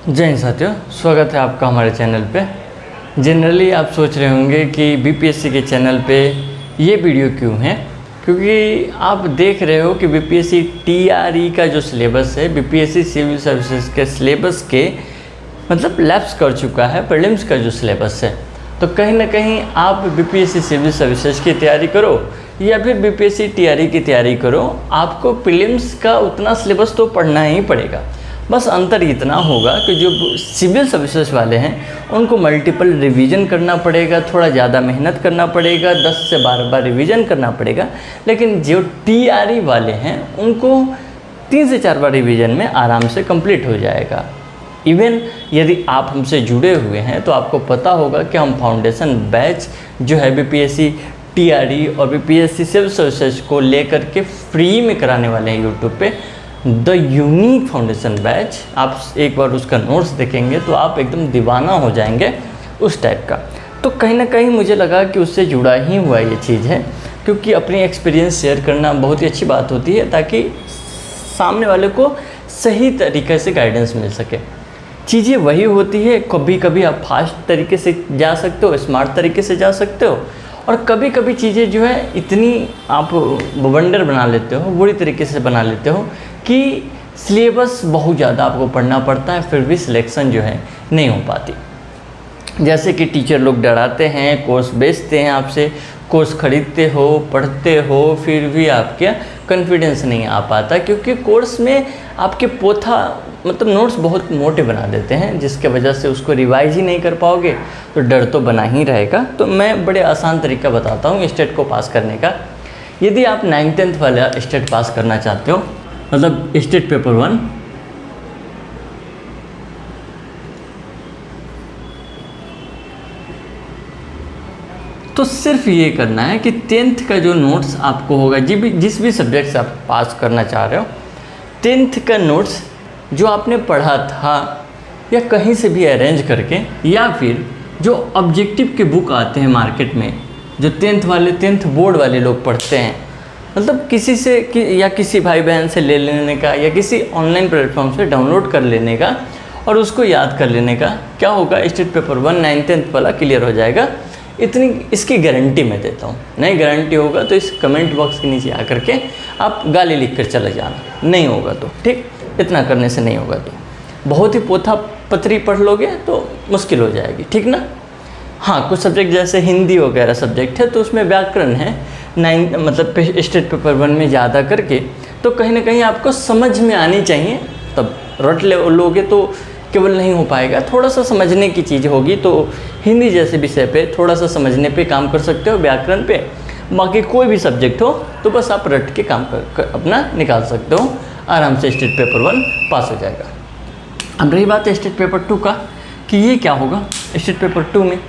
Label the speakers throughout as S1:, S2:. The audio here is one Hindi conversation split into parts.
S1: जय हिंद साथियों, स्वागत है आपका हमारे चैनल पे। जनरली आप सोच रहे होंगे कि बीपीएससी के चैनल पे ये वीडियो क्यों है, क्योंकि आप देख रहे हो कि बीपीएससी टीआरई का जो सिलेबस है, बीपीएससी सिविल सर्विसेज के सिलेबस के मतलब लैप्स कर चुका है प्रीलिम्स का जो सिलेबस है। तो कहीं ना कहीं आप बीपीएससी सिविल सर्विसेज की तैयारी करो या फिर बीपीएससी टीआरई की तैयारी करो, आपको प्रीलिम्स का उतना सिलेबस तो पढ़ना ही पड़ेगा। बस अंतर इतना होगा कि जो सिविल सर्विसेज वाले हैं उनको मल्टीपल रिवीजन करना पड़ेगा, थोड़ा ज़्यादा मेहनत करना पड़ेगा, 10 से 12 बार रिवीजन करना पड़ेगा। लेकिन जो टीआरई वाले हैं उनको 3 से 4 बार रिवीजन में आराम से कंप्लीट हो जाएगा। इवन यदि आप हमसे जुड़े हुए हैं तो आपको पता होगा कि हम फाउंडेशन बैच जो है बीपीएससी टीआरई और बीपीएससी सिविल सर्विसेज को लेकर के फ्री में कराने वाले हैं यूट्यूब पे, द यूनिक फाउंडेशन बैच। आप एक बार उसका नोट्स देखेंगे तो आप एकदम दीवाना हो जाएंगे उस टाइप का। तो कहीं ना कहीं मुझे लगा कि उससे जुड़ा ही हुआ ये चीज़ है, क्योंकि अपनी एक्सपीरियंस शेयर करना बहुत ही अच्छी बात होती है ताकि सामने वाले को सही तरीके से गाइडेंस मिल सके। चीज़ें वही होती है, कभी कभी आप फास्ट तरीके से जा सकते हो, स्मार्ट तरीके से जा सकते हो, और कभी कभी चीज़ें जो है इतनी आप वंडर बना लेते हो, बुरी तरीके से बना लेते हो कि सिलेबस बहुत ज़्यादा आपको पढ़ना पड़ता है, फिर भी सिलेक्शन जो है नहीं हो पाती। जैसे कि टीचर लोग डराते हैं, कोर्स बेचते हैं आपसे, कोर्स खरीदते हो, पढ़ते हो, फिर भी आपके कॉन्फिडेंस नहीं आ पाता, क्योंकि कोर्स में आपके पोथा मतलब नोट्स बहुत मोटे बना देते हैं, जिसके वजह से उसको रिवाइज ही नहीं कर पाओगे, तो डर तो बना ही रहेगा। तो मैं बड़े आसान तरीका बताता हूँ स्टेट को पास करने का। यदि आप 9th-10th वाला स्टेट पास करना चाहते हो, मतलब स्टेट पेपर 1, तो सिर्फ ये करना है कि 10th का जो नोट्स आपको होगा, जिस भी सब्जेक्ट से आप पास करना चाह रहे हो, 10th का नोट्स जो आपने पढ़ा था या कहीं से भी अरेंज करके, या फिर जो ऑब्जेक्टिव के बुक आते हैं मार्केट में, जो 10th बोर्ड वाले लोग पढ़ते हैं, मतलब किसी से या किसी भाई बहन से ले लेने का या किसी ऑनलाइन प्लेटफॉर्म से डाउनलोड कर लेने का और उसको याद कर लेने का, क्या होगा स्टेट पेपर 1 9th-10th वाला क्लियर हो जाएगा। इतनी इसकी गारंटी मैं देता हूँ। नहीं गारंटी होगा तो इस कमेंट बॉक्स के नीचे आकर के आप गाली लिख कर चले जाना, नहीं होगा तो ठीक, इतना करने से नहीं होगा तो बहुत ही पोथा पत्री पढ़ लोगे तो मुश्किल हो जाएगी, ठीक ना। हाँ, कुछ सब्जेक्ट जैसे हिंदी वगैरह सब्जेक्ट है तो उसमें व्याकरण है, मतलब स्टेट पेपर 1 में ज़्यादा करके, तो कहीं ना कहीं आपको समझ में आनी चाहिए, तब रट लोगे तो केवल नहीं हो पाएगा। थोड़ा सा समझने की चीज़ होगी तो हिंदी जैसे विषय पे थोड़ा सा समझने पे काम कर सकते हो, व्याकरण पे। बाकी कोई भी सब्जेक्ट हो तो बस आप रट के काम कर अपना निकाल सकते हो, आराम से स्टेट पेपर 1 पास हो जाएगा। अब रही बात स्टेट पेपर 2 का, कि ये क्या होगा स्टेट पेपर 2 में,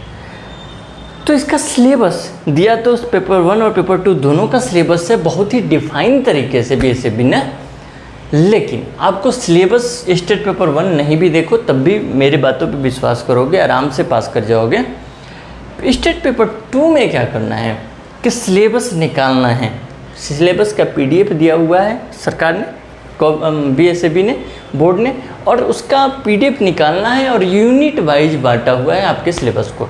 S1: तो इसका सिलेबस दिया तो पेपर 1 और पेपर 2 दोनों का सिलेबस है बहुत ही डिफाइन तरीके से बीएसएबी ने। लेकिन आपको सिलेबस स्टेट पेपर 1 नहीं भी देखो तब भी मेरी बातों पे विश्वास करोगे, आराम से पास कर जाओगे। स्टेट पेपर 2 में क्या करना है कि सिलेबस निकालना है। सिलेबस का पीडीएफ दिया हुआ है सरकार ने, बीएसएबी ने, बोर्ड ने, और उसका पीडीएफ निकालना है और यूनिट वाइज बांटा हुआ है आपके सिलेबस को।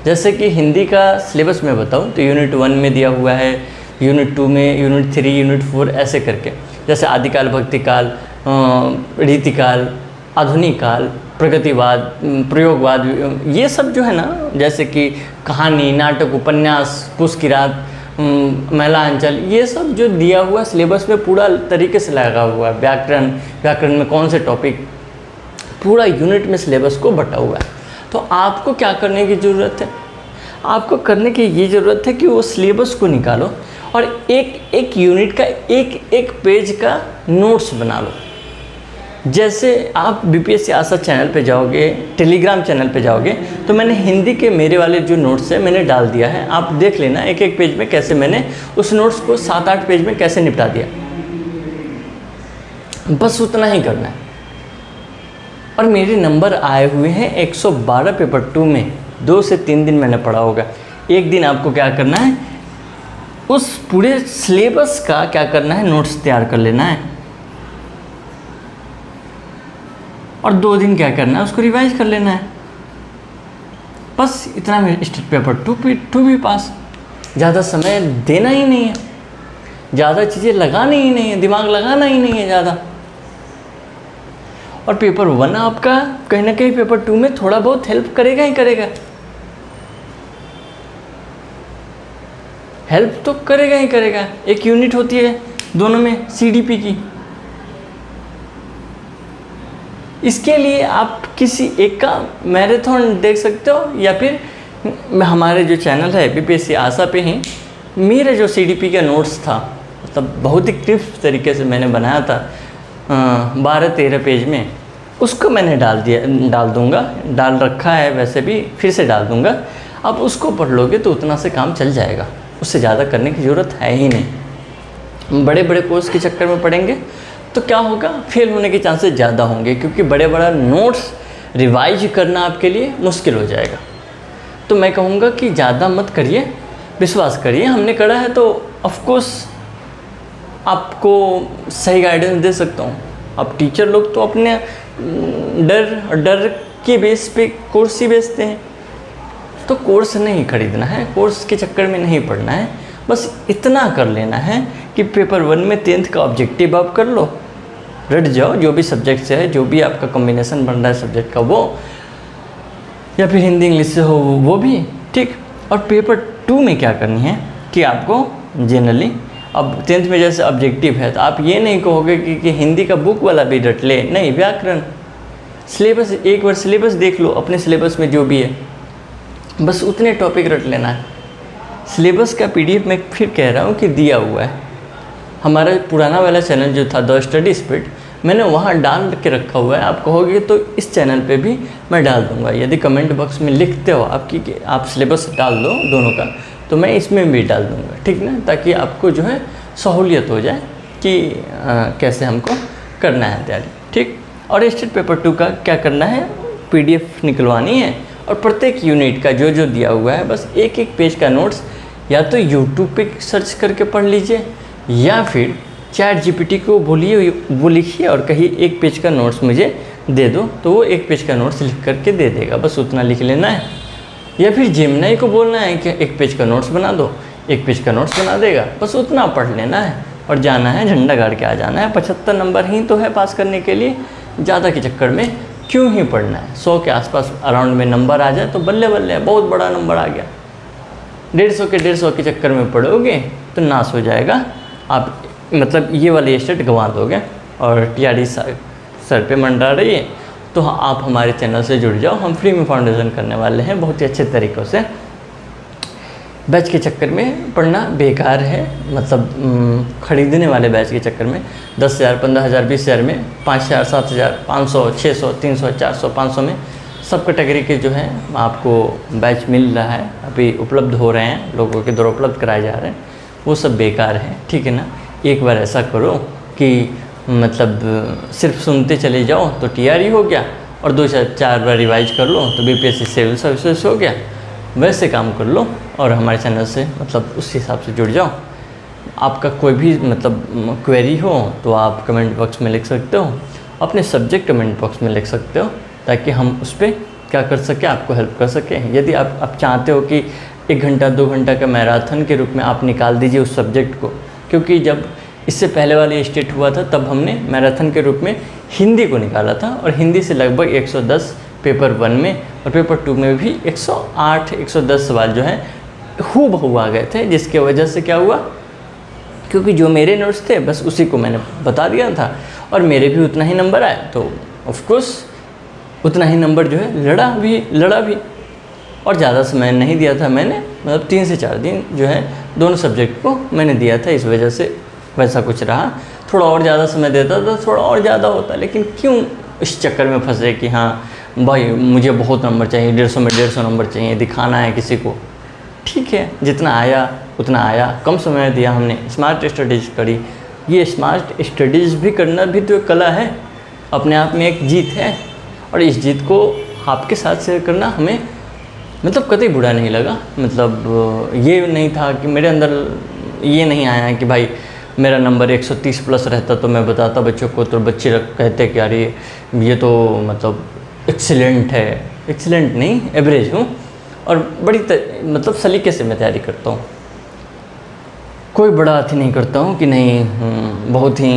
S1: जैसे कि हिंदी का सिलेबस में बताऊं तो यूनिट 1 में दिया हुआ है, यूनिट 2 में, यूनिट 3, यूनिट 4 ऐसे करके, जैसे आदिकाल, भक्तिकाल, रीतिकाल, आधुनिक काल, प्रगतिवाद, प्रयोगवाद, ये सब जो है ना, जैसे कि कहानी, नाटक, उपन्यास, पुस की रात, महिला अंचल, ये सब जो दिया हुआ सिलेबस में पूरा तरीके से लगा हुआ है। व्याकरण में कौन से टॉपिक, पूरा यूनिट में सिलेबस को बटा हुआ है। तो आपको क्या करने की ज़रूरत है, आपको करने की ये ज़रूरत है कि वो सिलेबस को निकालो और एक यूनिट का एक पेज का नोट्स बना लो। जैसे आप बीपीएससी आशा चैनल पे जाओगे, टेलीग्राम चैनल पे जाओगे, तो मैंने हिंदी के मेरे वाले जो नोट्स है मैंने डाल दिया है, आप देख लेना एक पेज में कैसे मैंने उस नोट्स को 7-8 पेज में कैसे निपटा दिया। बस उतना ही करना है। और मेरे नंबर आए हुए हैं 112 पेपर 2 में, 2 से 3 दिन मैंने पढ़ा होगा। एक दिन आपको क्या करना है, उस पूरे सिलेबस का क्या करना है, नोट्स तैयार कर लेना है। और 2 दिन क्या करना है, उसको रिवाइज कर लेना है। बस इतना में स्टेट पेपर 2 भी पास। ज़्यादा समय देना ही नहीं है, ज़्यादा चीज़ें लगानी ही नहीं है, दिमाग लगाना ही नहीं है ज़्यादा। और पेपर 1 आपका कहीं ना कहीं पेपर 2 में थोड़ा बहुत हेल्प करेगा ही करेगा, हेल्प तो करेगा ही करेगा। एक यूनिट होती है दोनों में CDP की, इसके लिए आप किसी एक का मैराथन देख सकते हो, या फिर हमारे जो चैनल है BPSC आशा पे ही मेरा जो CDP का नोट्स था, मतलब बहुत ही क्रिस्प तरीके से मैंने बनाया था 12-13 पेज में, उसको मैंने डाल दूंगा, डाल रखा है वैसे भी, फिर से डाल दूंगा। आप उसको पढ़ लोगे तो उतना से काम चल जाएगा, उससे ज़्यादा करने की ज़रूरत है ही नहीं। बड़े बड़े कोर्स के चक्कर में पढ़ेंगे तो क्या होगा, फेल होने के चांसेस ज़्यादा होंगे, क्योंकि बड़े बड़ा नोट्स रिवाइज करना आपके लिए मुश्किल हो जाएगा। तो मैं कहूँगा कि ज़्यादा मत करिए, विश्वास करिए, हमने करा है तो ऑफकोर्स आपको सही गाइडेंस दे सकता हूँ। अब टीचर लोग तो अपने डर के बेस पे कोर्स ही बेचते हैं, तो कोर्स नहीं खरीदना है, कोर्स के चक्कर में नहीं पढ़ना है। बस इतना कर लेना है कि पेपर 1 में 10th का ऑब्जेक्टिव आप कर लो, रट जाओ, जो भी सब्जेक्ट से है, जो भी आपका कॉम्बिनेशन बन रहा है सब्जेक्ट का वो, या फिर हिंदी इंग्लिश से हो वो भी ठीक। और पेपर 2 में क्या करनी है कि आपको जनरली, अब 10th में जैसे ऑब्जेक्टिव है तो आप ये नहीं कहोगे कि हिंदी का बुक वाला भी रट ले, नहीं, व्याकरण सिलेबस एक बार सिलेबस देख लो, अपने सिलेबस में जो भी है बस उतने टॉपिक रट लेना है। सिलेबस का PDF मैं फिर कह रहा हूँ कि दिया हुआ है, हमारा पुराना वाला चैनल जो था द स्टडी स्पीड, मैंने वहाँ डाल के रखा हुआ है। आप कहोगे तो इस चैनल पे भी मैं डाल दूँगा, यदि कमेंट बॉक्स में लिखते हो आपकी आप सिलेबस डाल दो दोनों का, तो मैं इसमें भी डाल दूँगा, ठीक ना, ताकि आपको जो है सहूलियत हो जाए कि कैसे हमको करना है तैयारी, ठीक। और स्टेट पेपर 2 का क्या करना है, PDF निकलवानी है, और प्रत्येक यूनिट का जो जो दिया हुआ है बस एक एक पेज का नोट्स या तो YouTube पे सर्च करके पढ़ लीजिए, या फिर ChatGPT को बोलिए, वो लिखिए और कहिए 1 पेज का नोट्स मुझे दे दो, तो वो 1 पेज का नोट्स लिख करके दे देगा, बस उतना लिख लेना है। या फिर जेमिनी को बोलना है कि 1 पेज का नोट्स बना दो, 1 पेज का नोट्स बना देगा, बस उतना पढ़ लेना है और जाना है, झंडा गाड़ के आ जाना है। 75 नंबर ही तो है पास करने के लिए, ज़्यादा के चक्कर में क्यों ही पढ़ना है। 100 के आसपास अराउंड में नंबर आ जाए तो बल्ले बल्ले, बहुत बड़ा नंबर आ गया। 150 के चक्कर में पढ़ोगे तो नाश हो जाएगा, आप मतलब ये वाले स्टेट गंवा दोगे। और TRE सर पे मंडरा रही है तो आप हमारे चैनल से जुड़ जाओ, हम फ्री में फाउंडेशन करने वाले हैं बहुत ही अच्छे तरीक़ों से। बैच के चक्कर में पढ़ना बेकार है, मतलब ख़रीदने वाले बैच के चक्कर में 10,000, 15,000, 20,000 में 5,000, 7,000, 500, 600, 300, 400, 500 में सब कैटेगरी के जो हैं आपको बैच मिल रहा है, अभी उपलब्ध हो रहे हैं, लोगों के द्वारा उपलब्ध कराए जा रहे हैं, वो सब बेकार है, ठीक है ना। एक बार ऐसा करो कि मतलब सिर्फ सुनते चले जाओ तो TRE हो गया, और 2-4 बार रिवाइज कर लो तो BPSC सिविल सर्विसेज हो गया, वैसे काम कर लो। और हमारे चैनल से मतलब उस हिसाब से जुड़ जाओ। आपका कोई भी मतलब क्वेरी हो तो आप कमेंट बॉक्स में लिख सकते हो, अपने सब्जेक्ट कमेंट बॉक्स में लिख सकते हो, ताकि हम उस पर क्या कर सकें, आपको हेल्प कर सकें। यदि आप चाहते हो कि 1 घंटा 2 घंटा का मैराथन के रूप में आप निकाल दीजिए उस सब्जेक्ट को, क्योंकि जब इससे पहले वाली स्टेट हुआ था तब हमने मैराथन के रूप में हिंदी को निकाला था, और हिंदी से लगभग 110 पेपर 1 में, और पेपर 2 में भी 108 110 सवाल जो है हूबहू आ गए थे। जिसके वजह से क्या हुआ, क्योंकि जो मेरे नोट्स थे बस उसी को मैंने बता दिया था, और मेरे भी उतना ही नंबर आए, तो ऑफकोर्स उतना ही नंबर जो है लड़ा भी। और ज़्यादा समय नहीं दिया था मैंने, मतलब 3 से 4 दिन जो है दोनों सब्जेक्ट को मैंने दिया था, इस वजह से वैसा कुछ रहा। थोड़ा और ज़्यादा समय देता तो थोड़ा और ज़्यादा होता, लेकिन क्यों इस चक्कर में फंसे कि हाँ भाई मुझे बहुत नंबर चाहिए, 150 में 150 नंबर चाहिए, दिखाना है किसी को। ठीक है, जितना आया उतना आया, कम समय दिया हमने, स्मार्ट स्टडीज़ करी। ये स्मार्ट स्टडीज़ भी करना भी तो एक कला है, अपने आप में एक जीत है, और इस जीत को आपके साथ शेयर करना हमें मतलब कतई बुरा नहीं लगा। मतलब ये नहीं था कि मेरे अंदर ये नहीं आया कि भाई मेरा नंबर 130 प्लस रहता तो मैं बताता बच्चों को, तो बच्चे कहते कि यार ये तो मतलब एक्सीलेंट है। एक्सीलेंट नहीं, एवरेज हूँ, और बड़ी मतलब सलीके से मैं तैयारी करता हूँ। कोई बड़ा अथी नहीं करता हूँ कि नहीं बहुत ही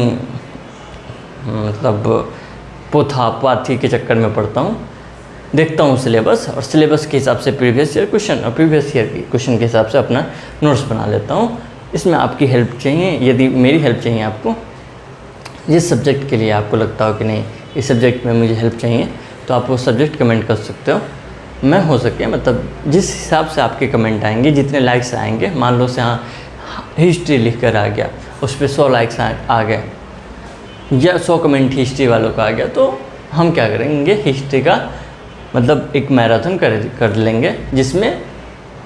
S1: मतलब पोथा पाथी के चक्कर में पढ़ता हूँ। देखता हूँ सिलेबस, और सिलेबस के हिसाब से प्रीवियस ईयर क्वेश्चन और प्रीवियस ईयर की क्वेश्चन के हिसाब से अपना नोट्स बना लेता हूँ। इसमें आपकी हेल्प चाहिए, यदि मेरी हेल्प चाहिए आपको, जिस सब्जेक्ट के लिए आपको लगता हो कि नहीं इस सब्जेक्ट में मुझे हेल्प चाहिए, तो आप वो सब्जेक्ट कमेंट कर सकते हो। मैं हो सके मतलब जिस हिसाब से आपके कमेंट आएंगे, जितने लाइक्स आएंगे, मान लो से हाँ हिस्ट्री लिख कर आ गया, उस पर 100 लाइक्स आ गए, या 100 कमेंट हिस्ट्री वालों का आ गया, तो हम क्या करेंगे, हिस्ट्री का मतलब एक मैराथन कर लेंगे, जिसमें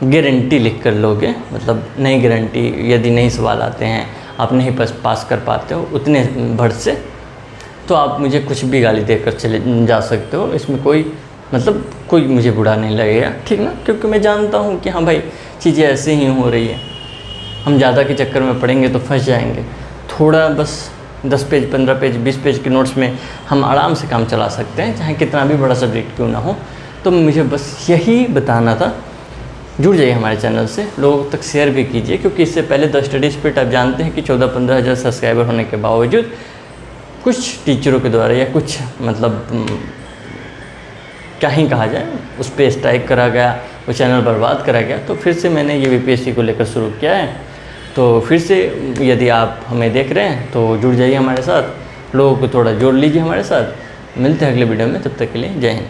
S1: गारंटी लिख कर लोगे। मतलब नहीं गारंटी, यदि नहीं सवाल आते हैं, आप नहीं पास कर पाते हो उतने भर से, तो आप मुझे कुछ भी गाली देकर चले जा सकते हो। इसमें कोई मुझे बुरा नहीं लगेगा, ठीक ना, क्योंकि मैं जानता हूँ कि हाँ भाई चीज़ें ऐसे ही हो रही है। हम ज़्यादा के चक्कर में पढ़ेंगे तो फंस जाएंगे। थोड़ा बस 10 पेज 15 पेज 20 पेज के नोट्स में हम आराम से काम चला सकते हैं, चाहे कितना भी बड़ा सब्जेक्ट क्यों ना हो। तो मुझे बस यही बताना था। जुड़ जाइए हमारे चैनल से, लोगों तक शेयर भी कीजिए, क्योंकि इससे पहले द स्टडी स्पिरिट आप जानते हैं कि 14-15 हज़ार सब्सक्राइबर होने के बावजूद कुछ टीचरों के द्वारा या कुछ मतलब क्या ही कहा जाए, उस पर स्ट्राइक करा गया, वो चैनल बर्बाद करा गया। तो फिर से मैंने ये बीपीएससी को लेकर शुरू किया है। तो फिर से यदि आप हमें देख रहे हैं तो जुड़ जाइए हमारे साथ, लोगों को थोड़ा जोड़ लीजिए हमारे साथ। मिलते हैं अगले वीडियो में, तब तक के लिए जय हिंद।